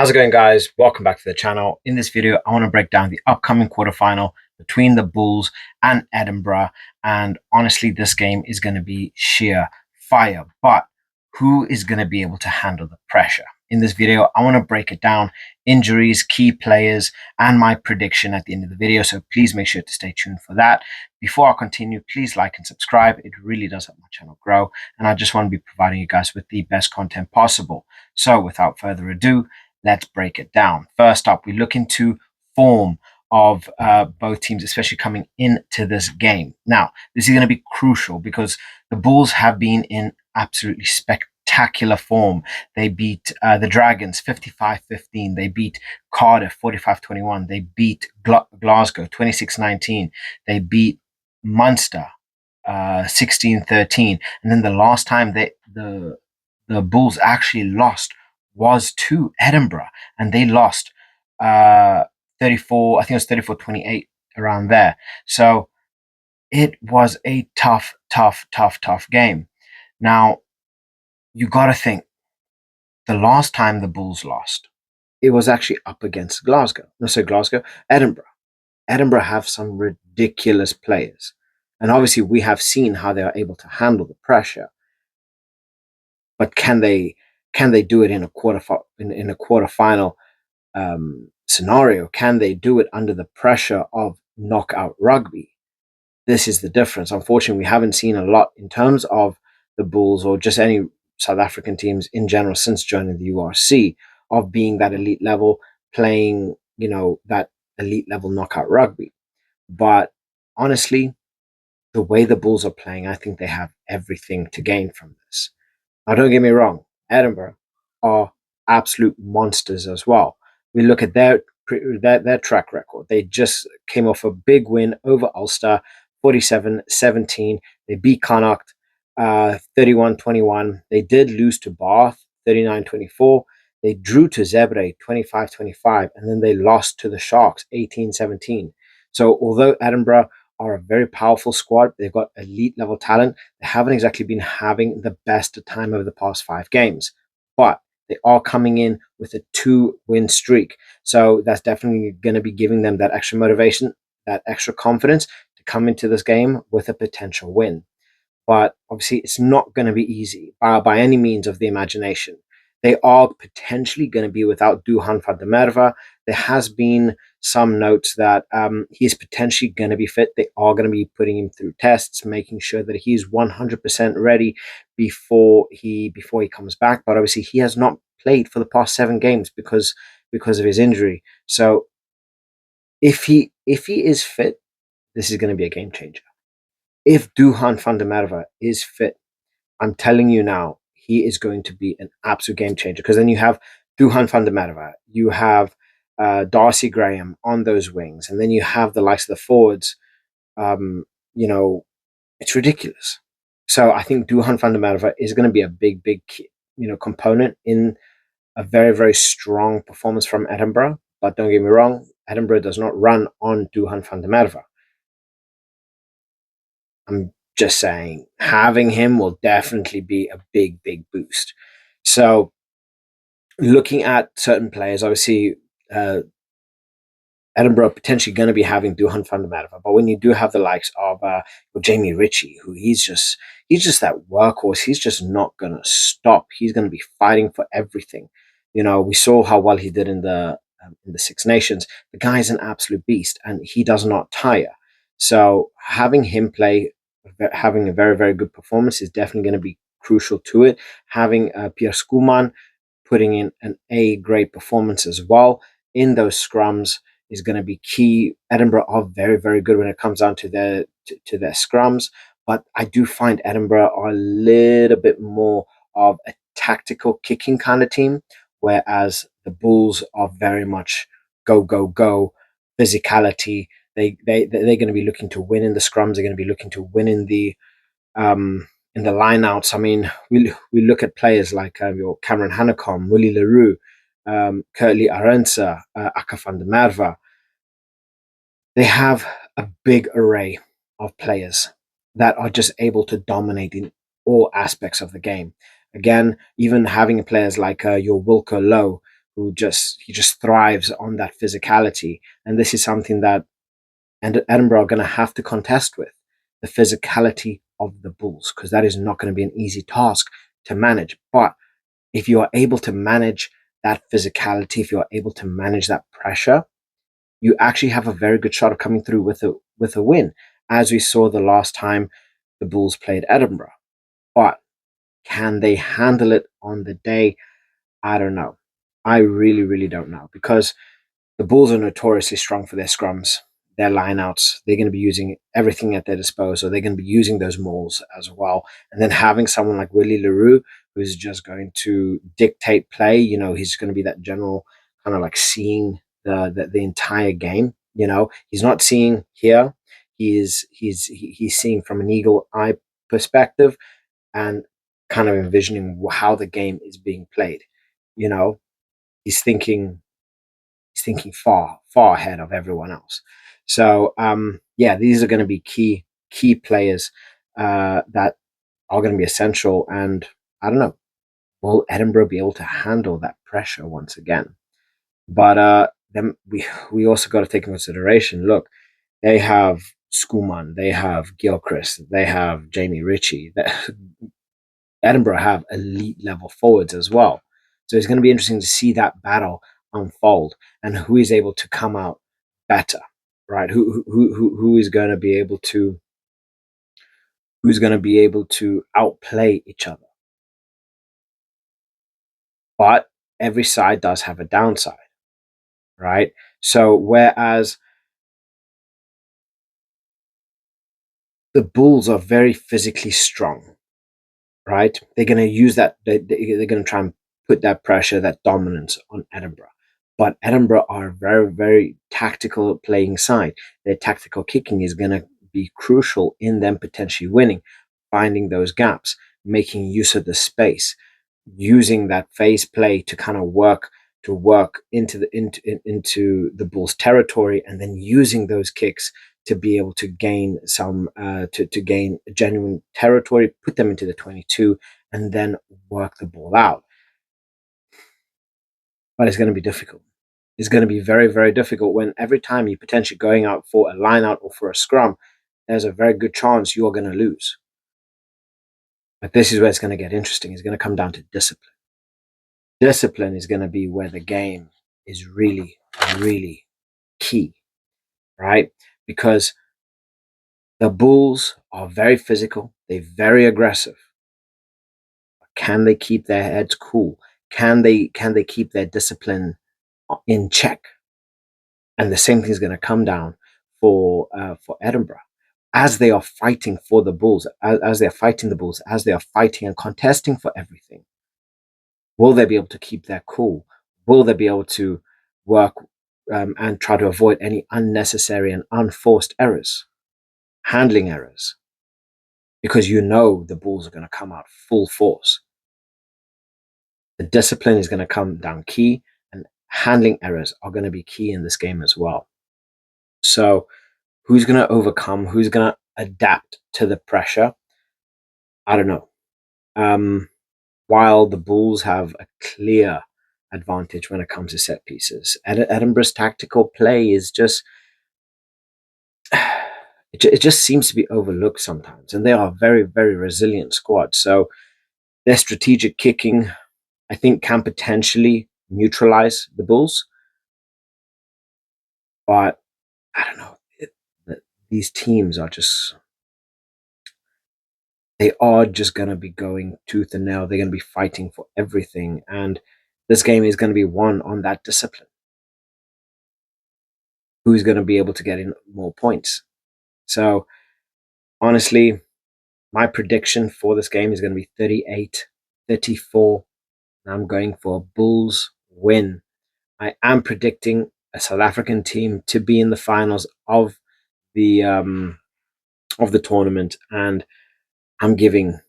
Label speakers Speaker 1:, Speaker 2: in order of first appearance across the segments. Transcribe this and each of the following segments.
Speaker 1: How's it going, guys? Welcome back to the channel. In this video, I want to break down the upcoming quarterfinal between the Bulls and Edinburgh. And honestly, this game is going to be sheer fire. But who is going to be able to handle the pressure? In this video, I want to break it down, injuries, key players, and my prediction at the end of the video. So please make sure to stay tuned for that. Before I continue, please like and subscribe. It really does help my channel grow. And I just want to be providing you guys with the best content possible. So without further ado, let's break it down. First up, we look into form of both teams, especially coming into this game. Now, this is going to be crucial because the Bulls have been in absolutely spectacular form. They beat the Dragons 55-15. They beat Cardiff 45-21. They beat Glasgow 26-19. They beat Munster 16-13. And then the last time the Bulls actually lost was to Edinburgh, and they lost 34, I think it was 34-28, around there. So it was a tough game. Now, you got to think, the last time the Bulls lost, it was actually up against Edinburgh. Edinburgh have some ridiculous players. And obviously we have seen how they are able to handle the pressure. But can they do it in a quarterfinal scenario? Can they do it under the pressure of knockout rugby? This is the difference. Unfortunately, we haven't seen a lot in terms of the Bulls or just any South African teams in general since joining the URC of being that elite level, playing, that elite level knockout rugby. But honestly, the way the Bulls are playing, I think they have everything to gain from this. Now, don't get me wrong, Edinburgh are absolute monsters as well. We look at their track record. They just came off a big win over Ulster, 47-17. They beat Connacht 31-21. They did lose to Bath, 39-24. They drew to Zebre, 25-25, and then they lost to the Sharks, 18-17. So although Edinburgh are a very powerful squad, they've got elite level talent, they haven't exactly been having the best time over the past 5 games. But they are coming in with a 2-win streak. So that's definitely going to be giving them that extra motivation, that extra confidence to come into this game with a potential win. But obviously, it's not going to be easy by any means of the imagination. They are potentially going to be without Duhan van der Merwe. There has been some notes that he is potentially going to be fit. They are going to be putting him through tests, making sure that he's 100% ready before he comes back. But obviously, he has not played for the past 7 games because of his injury. So if he is fit, this is going to be a game changer. If Duhan van der Merwe is fit, I'm telling you now, he is going to be an absolute game changer, because then you have Duhan van der Merwe, you have Darcy Graham on those wings, and then you have the likes of the forwards. It's ridiculous. So I think Duhan van der Merwe is going to be a big component in a very, very strong performance from Edinburgh. But don't get me wrong, Edinburgh does not run on Duhan van der Merwe. I'm just saying, having him will definitely be a big boost. So looking at certain players, obviously Edinburgh potentially going to be having Duhan van der Merwe, but when you do have the likes of Jamie Ritchie, who he's just that workhorse, he's just not going to stop. He's going to be fighting for everything. We saw how well he did in the Six Nations. The guy is an absolute beast, and he does not tire. So having him having a very, very good performance is definitely going to be crucial to it. Having Pierre Schoeman putting in an A-grade performance as well in those scrums is going to be key. Edinburgh are very, very good when it comes down to their scrums, but I do find Edinburgh are a little bit more of a tactical kicking kind of team, whereas the Bulls are very much go physicality. They're going to be looking to win in the scrums. They're going to be looking to win in the lineouts. I mean, we look at players like your Cameron Hanekom, Willie Leroux, Curtly Arensa, Aka van der Merwe. They have a big array of players that are just able to dominate in all aspects of the game. Again, even having players like your Wilco Lowe, he just thrives on that physicality. And this is something that Edinburgh are going to have to contest with, the physicality of the Bulls, because that is not going to be an easy task to manage. But if you are able to manage that physicality, if you are able to manage that pressure, you actually have a very good shot of coming through with a win, as we saw the last time the Bulls played Edinburgh. But can they handle it on the day? I don't know. I really, really don't know, because the Bulls are notoriously strong for their scrums, their lineouts. They're going to be using everything at their disposal. They're going to be using those mauls as well. And then having someone like Willie Leroux, who's just going to dictate play, he's going to be that general kind of like seeing the entire game. He's not seeing here. He's seeing from an eagle eye perspective and kind of envisioning how the game is being played. You know, he's thinking far ahead of everyone else. So yeah, these are going to be key players that are going to be essential. And I don't know, will Edinburgh be able to handle that pressure once again? But then we also got to take into consideration. Look, they have Skuman, they have Gilchrist, they have Jamie Ritchie. Edinburgh have elite level forwards as well. So it's going to be interesting to see that battle unfold and who is able to come out better, right? Who is going to be able to outplay each other. But every side does have a downside, right? So whereas the Bulls are very physically strong, right? They're going to use that. They're going to try and put that pressure, that dominance on Edinburgh. But Edinburgh are a very, very tactical playing side. Their tactical kicking is going to be crucial in them potentially winning, finding those gaps, making use of the space, using that phase play to kind of work into the Bulls' territory, and then using those kicks to be able to gain to gain genuine territory, put them into the 22, and then work the ball out. But it's going to be difficult. It's going to be very, very difficult when every time you're potentially going out for a line out or for a scrum, there's a very good chance you're going to lose. But this is where it's going to get interesting. It's going to come down to discipline. Discipline is going to be where the game is really, really key, right? Because the Bulls are very physical. They're very aggressive. Can they keep their heads cool? Can they keep their discipline in check? And the same thing is going to come down for Edinburgh as they are fighting for the Bulls, as they are fighting the Bulls, as they are fighting and contesting for everything. Will they be able to keep their cool? Will they be able to work and try to avoid any unnecessary and unforced errors, handling errors? Because the Bulls are going to come out full force. The discipline is going to come down key, and handling errors are going to be key in this game as well. So who's going to overcome? Who's going to adapt to the pressure? I don't know. While the Bulls have a clear advantage when it comes to set pieces, Edinburgh's tactical play is just it just seems to be overlooked sometimes, and they are a very, very resilient squad. So their strategic kicking, I think, can potentially neutralize the Bulls, but I don't know. These teams are just going to be going tooth and nail. They're going to be fighting for everything, and this game is going to be won on that discipline. Who's going to be able to get in more points? So honestly, my prediction for this game is going to be 38-34. I'm going for a Bulls win. I am predicting a South African team to be in the finals of the tournament, and I'm giving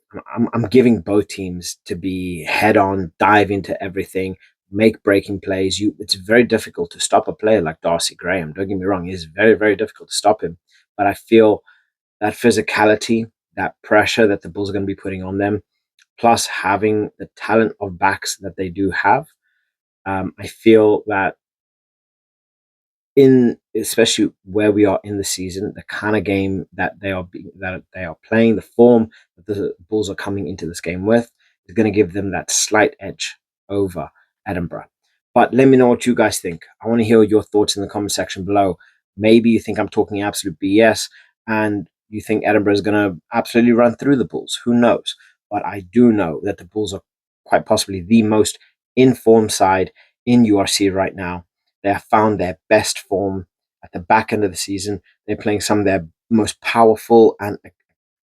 Speaker 1: both teams to be head on, dive into everything, make breaking plays. It's very difficult to stop a player like Darcy Graham. Don't get me wrong; it's very, very difficult to stop him. But I feel that physicality, that pressure that the Bulls are going to be putting on them, plus having the talent of backs that they do have, I feel that especially where we are in the season, the kind of game that they are playing, the form that the Bulls are coming into this game with, is going to give them that slight edge over Edinburgh. But let me know what you guys think. I want to hear your thoughts in the comment section below. Maybe you think I'm talking absolute BS and you think Edinburgh is going to absolutely run through the Bulls. Who knows? But I do know that the Bulls are quite possibly the most informed side in URC right now. They have found their best form at the back end of the season. They're playing some of their most powerful and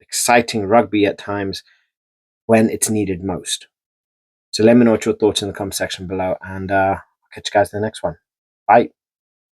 Speaker 1: exciting rugby at times when it's needed most. So let me know what your thoughts in the comment section below, and I'll catch you guys in the next one. Bye.